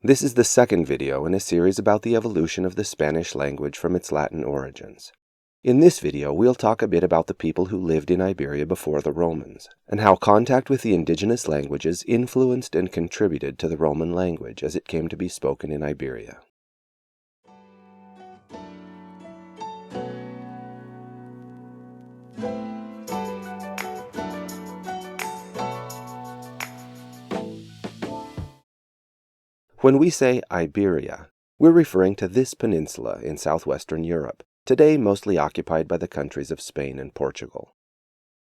This is the second video in a series about the evolution of the Spanish language from its Latin origins. In this video, we'll talk a bit about the people who lived in Iberia before the Romans, and how contact with the indigenous languages influenced and contributed to the Roman language as it came to be spoken in Iberia. When we say Iberia, we're referring to this peninsula in southwestern Europe, today mostly occupied by the countries of Spain and Portugal.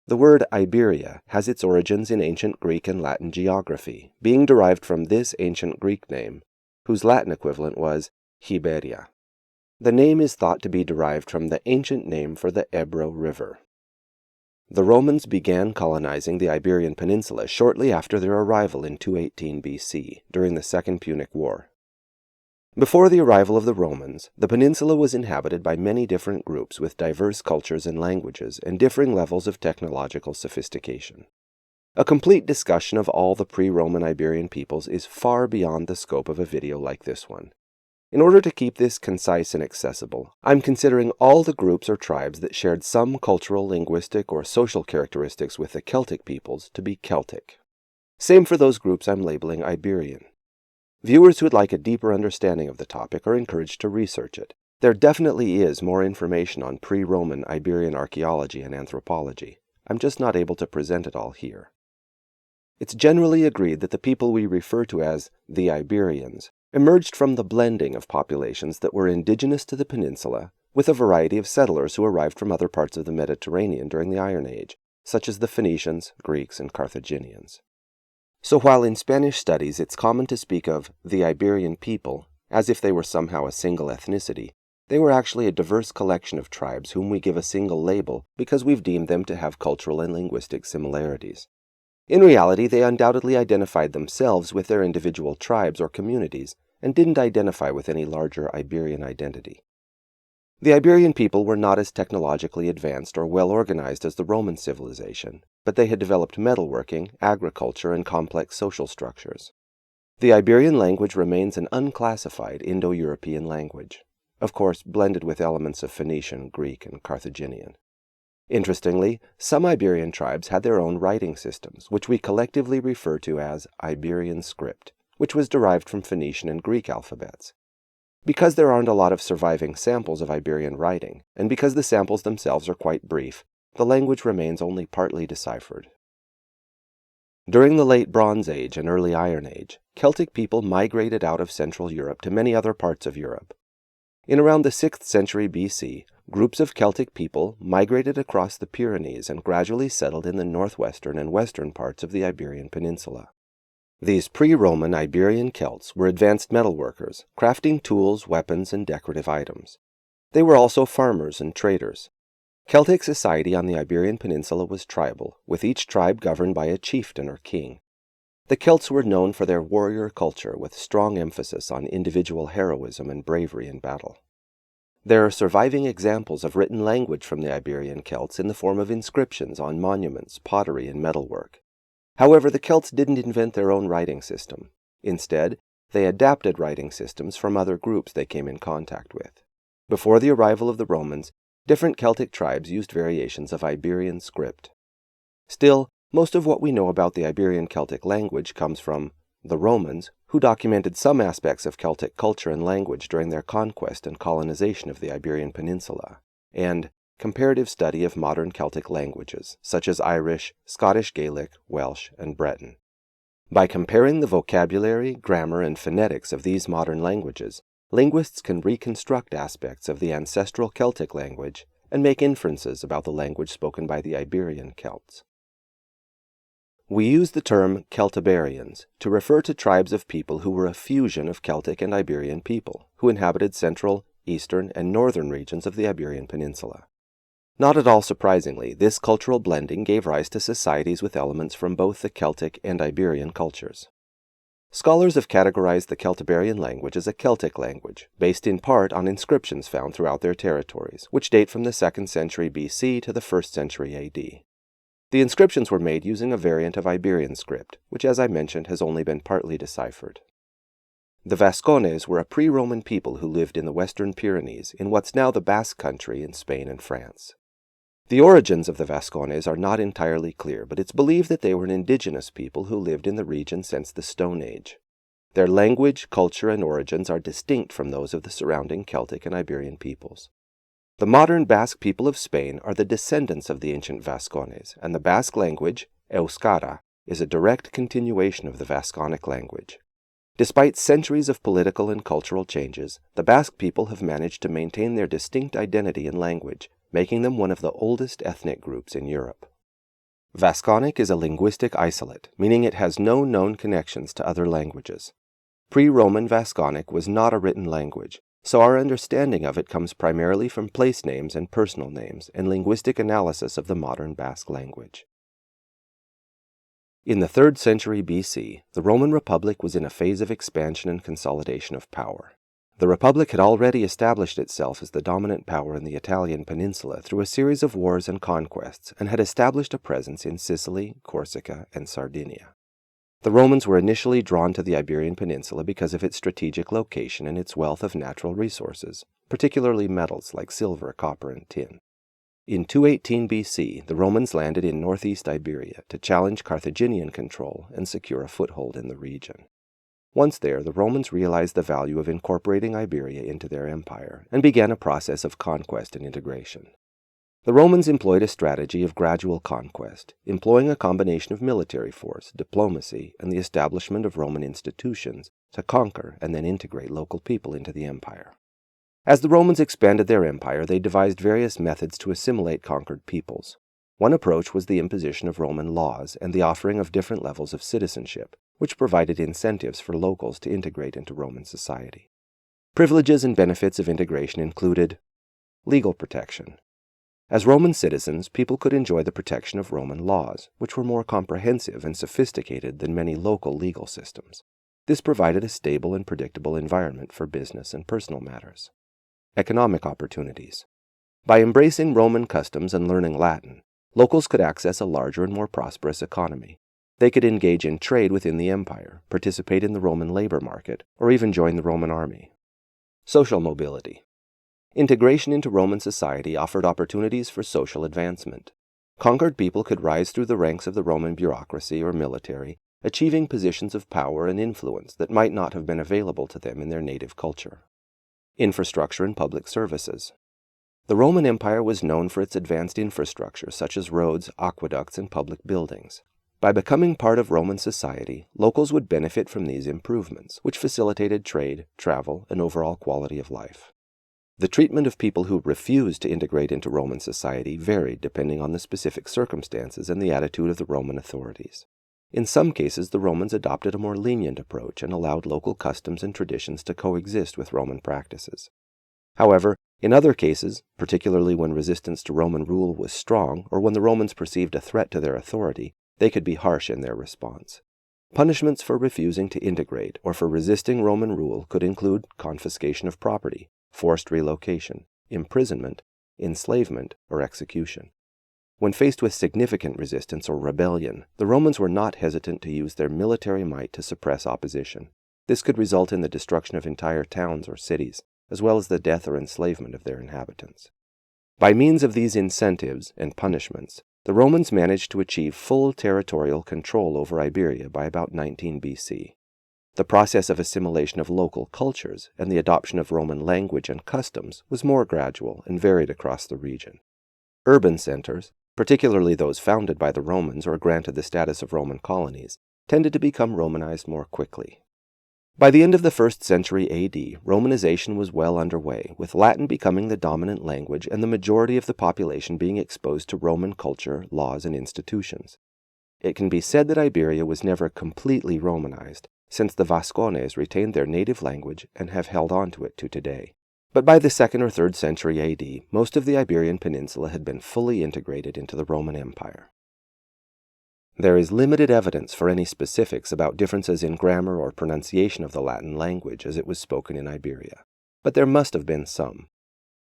The word Iberia has its origins in ancient Greek and Latin geography, being derived from this ancient Greek name, whose Latin equivalent was Iberia. The name is thought to be derived from the ancient name for the Ebro River. The Romans began colonizing the Iberian Peninsula shortly after their arrival in 218 BC, during the Second Punic War. Before the arrival of the Romans, the peninsula was inhabited by many different groups with diverse cultures and languages and differing levels of technological sophistication. A complete discussion of all the pre-Roman Iberian peoples is far beyond the scope of a video like this one. In order to keep this concise and accessible, I'm considering all the groups or tribes that shared some cultural, linguistic, or social characteristics with the Celtic peoples to be Celtic. Same for those groups I'm labeling Iberian. Viewers who would like a deeper understanding of the topic are encouraged to research it. There definitely is more information on pre-Roman Iberian archaeology and anthropology. I'm just not able to present it all here. It's generally agreed that the people we refer to as the Iberians emerged from the blending of populations that were indigenous to the peninsula with a variety of settlers who arrived from other parts of the Mediterranean during the Iron Age, such as the Phoenicians, Greeks, and Carthaginians. So while in Spanish studies it's common to speak of the Iberian people as if they were somehow a single ethnicity, they were actually a diverse collection of tribes whom we give a single label because we've deemed them to have cultural and linguistic similarities. In reality, they undoubtedly identified themselves with their individual tribes or communities and didn't identify with any larger Iberian identity. The Iberian people were not as technologically advanced or well organized as the Roman civilization, but they had developed metalworking, agriculture, and complex social structures. The Iberian language remains an unclassified Indo-European language, of course blended with elements of Phoenician, Greek, and Carthaginian. Interestingly, some Iberian tribes had their own writing systems, which we collectively refer to as Iberian script, which was derived from Phoenician and Greek alphabets. Because there aren't a lot of surviving samples of Iberian writing, and because the samples themselves are quite brief, the language remains only partly deciphered. During the Late Bronze Age and Early Iron Age, Celtic people migrated out of Central Europe to many other parts of Europe. In around the 6th century BC, groups of Celtic people migrated across the Pyrenees and gradually settled in the northwestern and western parts of the Iberian Peninsula. These pre-Roman Iberian Celts were advanced metalworkers, crafting tools, weapons, and decorative items. They were also farmers and traders. Celtic society on the Iberian Peninsula was tribal, with each tribe governed by a chieftain or king. The Celts were known for their warrior culture with strong emphasis on individual heroism and bravery in battle. There are surviving examples of written language from the Iberian Celts in the form of inscriptions on monuments, pottery, and metalwork. However, the Celts didn't invent their own writing system. Instead, they adapted writing systems from other groups they came in contact with. Before the arrival of the Romans, different Celtic tribes used variations of Iberian script. Still, most of what we know about the Iberian Celtic language comes from the Romans, who documented some aspects of Celtic culture and language during their conquest and colonization of the Iberian Peninsula, and comparative study of modern Celtic languages, such as Irish, Scottish Gaelic, Welsh, and Breton. By comparing the vocabulary, grammar, and phonetics of these modern languages, linguists can reconstruct aspects of the ancestral Celtic language and make inferences about the language spoken by the Iberian Celts. We use the term Celtiberians to refer to tribes of people who were a fusion of Celtic and Iberian people, who inhabited central, eastern, and northern regions of the Iberian Peninsula. Not at all surprisingly, this cultural blending gave rise to societies with elements from both the Celtic and Iberian cultures. Scholars have categorized the Celtiberian language as a Celtic language, based in part on inscriptions found throughout their territories, which date from the 2nd century BC to the 1st century AD. The inscriptions were made using a variant of Iberian script, which, as I mentioned, has only been partly deciphered. The Vascones were a pre-Roman people who lived in the Western Pyrenees in what's now the Basque Country in Spain and France. The origins of the Vascones are not entirely clear, but it's believed that they were an indigenous people who lived in the region since the Stone Age. Their language, culture, and origins are distinct from those of the surrounding Celtic and Iberian peoples. The modern Basque people of Spain are the descendants of the ancient Vascones, and the Basque language, Euskara, is a direct continuation of the Vasconic language. Despite centuries of political and cultural changes, the Basque people have managed to maintain their distinct identity and language, making them one of the oldest ethnic groups in Europe. Vasconic is a linguistic isolate, meaning it has no known connections to other languages. Pre-Roman Vasconic was not a written language, so our understanding of it comes primarily from place names and personal names and linguistic analysis of the modern Basque language. In the 3rd century BC, the Roman Republic was in a phase of expansion and consolidation of power. The Republic had already established itself as the dominant power in the Italian peninsula through a series of wars and conquests, and had established a presence in Sicily, Corsica, and Sardinia. The Romans were initially drawn to the Iberian Peninsula because of its strategic location and its wealth of natural resources, particularly metals like silver, copper, and tin. In 218 BC, the Romans landed in northeast Iberia to challenge Carthaginian control and secure a foothold in the region. Once there, the Romans realized the value of incorporating Iberia into their empire and began a process of conquest and integration. The Romans employed a strategy of gradual conquest, employing a combination of military force, diplomacy, and the establishment of Roman institutions to conquer and then integrate local people into the empire. As the Romans expanded their empire, they devised various methods to assimilate conquered peoples. One approach was the imposition of Roman laws and the offering of different levels of citizenship, which provided incentives for locals to integrate into Roman society. Privileges and benefits of integration included legal protection. As Roman citizens, people could enjoy the protection of Roman laws, which were more comprehensive and sophisticated than many local legal systems. This provided a stable and predictable environment for business and personal matters. Economic opportunities. By embracing Roman customs and learning Latin, locals could access a larger and more prosperous economy. They could engage in trade within the empire, participate in the Roman labor market, or even join the Roman army. Social mobility. Integration into Roman society offered opportunities for social advancement. Conquered people could rise through the ranks of the Roman bureaucracy or military, achieving positions of power and influence that might not have been available to them in their native culture. Infrastructure and public services. The Roman Empire was known for its advanced infrastructure such as roads, aqueducts, and public buildings. By becoming part of Roman society, locals would benefit from these improvements, which facilitated trade, travel, and overall quality of life. The treatment of people who refused to integrate into Roman society varied depending on the specific circumstances and the attitude of the Roman authorities. In some cases, the Romans adopted a more lenient approach and allowed local customs and traditions to coexist with Roman practices. However, in other cases, particularly when resistance to Roman rule was strong or when the Romans perceived a threat to their authority, they could be harsh in their response. Punishments for refusing to integrate or for resisting Roman rule could include confiscation of property, forced relocation, imprisonment, enslavement, or execution. When faced with significant resistance or rebellion, the Romans were not hesitant to use their military might to suppress opposition. This could result in the destruction of entire towns or cities, as well as the death or enslavement of their inhabitants. By means of these incentives and punishments, the Romans managed to achieve full territorial control over Iberia by about 19 BC. The process of assimilation of local cultures and the adoption of Roman language and customs was more gradual and varied across the region. Urban centers, particularly those founded by the Romans or granted the status of Roman colonies, tended to become Romanized more quickly. By the end of the 1st century AD, Romanization was well underway, with Latin becoming the dominant language and the majority of the population being exposed to Roman culture, laws, and institutions. It can be said that Iberia was never completely Romanized, since the Vascones retained their native language and have held on to it to today. But by the 2nd or 3rd century AD, most of the Iberian Peninsula had been fully integrated into the Roman Empire. There is limited evidence for any specifics about differences in grammar or pronunciation of the Latin language as it was spoken in Iberia, but there must have been some.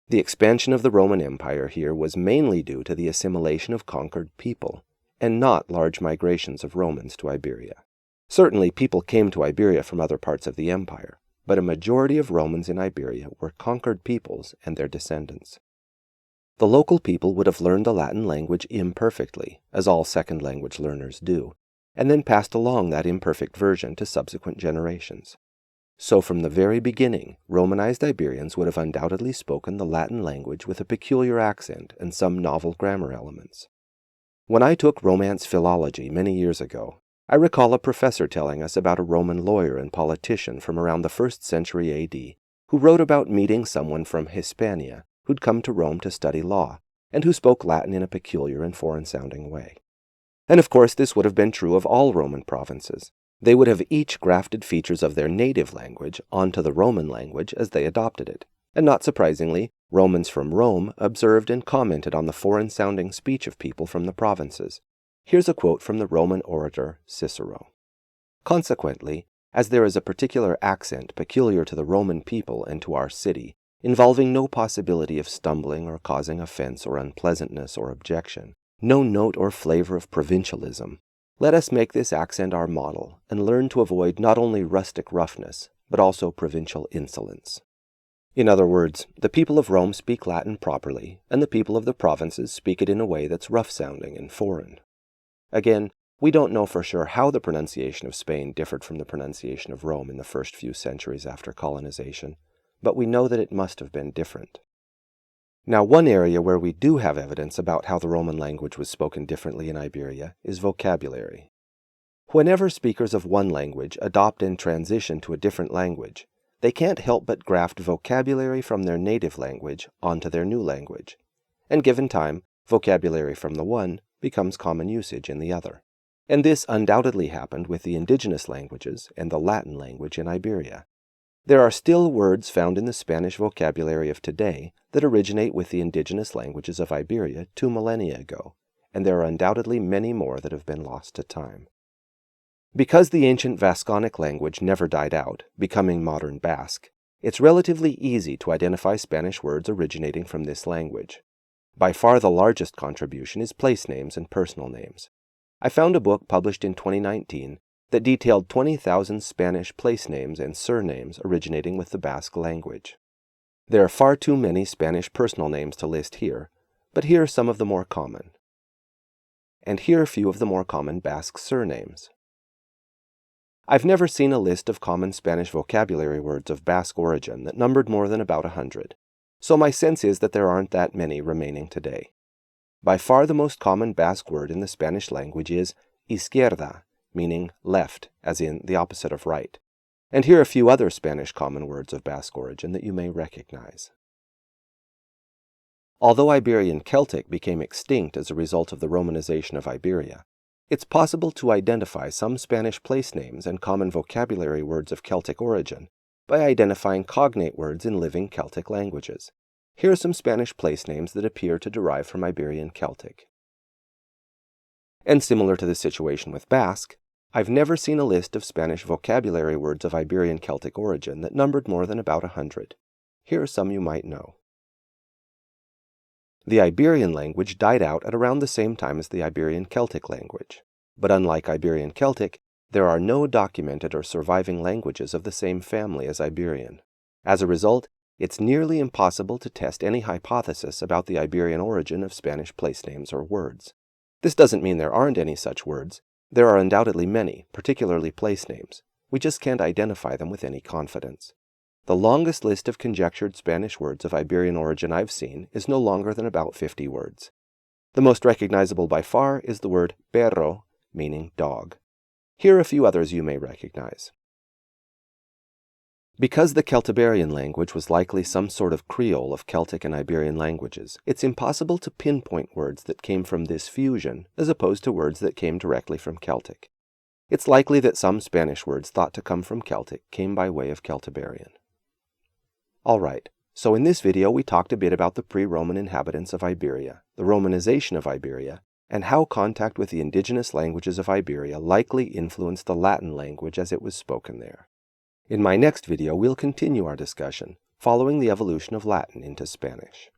The expansion of the Roman Empire here was mainly due to the assimilation of conquered people, and not large migrations of Romans to Iberia. Certainly, people came to Iberia from other parts of the empire, but a majority of Romans in Iberia were conquered peoples and their descendants. The local people would have learned the Latin language imperfectly, as all second language learners do, and then passed along that imperfect version to subsequent generations. So from the very beginning, Romanized Iberians would have undoubtedly spoken the Latin language with a peculiar accent and some novel grammar elements. When I took Romance Philology many years ago, I recall a professor telling us about a Roman lawyer and politician from around the 1st century AD who wrote about meeting someone from Hispania who'd come to Rome to study law, and who spoke Latin in a peculiar and foreign-sounding way. And of course this would have been true of all Roman provinces. They would have each grafted features of their native language onto the Roman language as they adopted it. And not surprisingly, Romans from Rome observed and commented on the foreign-sounding speech of people from the provinces. Here's a quote from the Roman orator Cicero. "Consequently, as there is a particular accent peculiar to the Roman people and to our city, involving no possibility of stumbling or causing offense or unpleasantness or objection, no note or flavor of provincialism, let us make this accent our model and learn to avoid not only rustic roughness, but also provincial insolence." In other words, the people of Rome speak Latin properly, and the people of the provinces speak it in a way that's rough-sounding and foreign. Again, we don't know for sure how the pronunciation of Spain differed from the pronunciation of Rome in the first few centuries after colonization, but we know that it must have been different. Now, one area where we do have evidence about how the Roman language was spoken differently in Iberia is vocabulary. Whenever speakers of one language adopt and transition to a different language, they can't help but graft vocabulary from their native language onto their new language, and given time, vocabulary from the one becomes common usage in the other. And this undoubtedly happened with the indigenous languages and the Latin language in Iberia. There are still words found in the Spanish vocabulary of today that originate with the indigenous languages of Iberia 2 millennia ago, and there are undoubtedly many more that have been lost to time. Because the ancient Vasconic language never died out, becoming modern Basque, it's relatively easy to identify Spanish words originating from this language. By far the largest contribution is place names and personal names. I found a book published in 2019 that detailed 20,000 Spanish place names and surnames originating with the Basque language. There are far too many Spanish personal names to list here, but here are some of the more common. And here are a few of the more common Basque surnames. I've never seen a list of common Spanish vocabulary words of Basque origin that numbered more than about 100, so my sense is that there aren't that many remaining today. By far the most common Basque word in the Spanish language is izquierda, meaning left, as in the opposite of right. And here are a few other Spanish common words of Basque origin that you may recognize. Although Iberian Celtic became extinct as a result of the Romanization of Iberia, it's possible to identify some Spanish place names and common vocabulary words of Celtic origin by identifying cognate words in living Celtic languages. Here are some Spanish place names that appear to derive from Iberian Celtic. And similar to the situation with Basque, I've never seen a list of Spanish vocabulary words of Iberian Celtic origin that numbered more than about 100. Here are some you might know. The Iberian language died out at around the same time as the Iberian Celtic language, but unlike Iberian Celtic, there are no documented or surviving languages of the same family as Iberian. As a result, it's nearly impossible to test any hypothesis about the Iberian origin of Spanish place names or words. This doesn't mean there aren't any such words. There are undoubtedly many, particularly place names. We just can't identify them with any confidence. The longest list of conjectured Spanish words of Iberian origin I've seen is no longer than about 50 words. The most recognizable by far is the word perro, meaning dog. Here are a few others you may recognize. Because the Celtiberian language was likely some sort of Creole of Celtic and Iberian languages, it's impossible to pinpoint words that came from this fusion as opposed to words that came directly from Celtic. It's likely that some Spanish words thought to come from Celtic came by way of Celtiberian. Alright, so in this video we talked a bit about the pre-Roman inhabitants of Iberia, the Romanization of Iberia, and how contact with the indigenous languages of Iberia likely influenced the Latin language as it was spoken there. In my next video we'll continue our discussion, following the evolution of Latin into Spanish.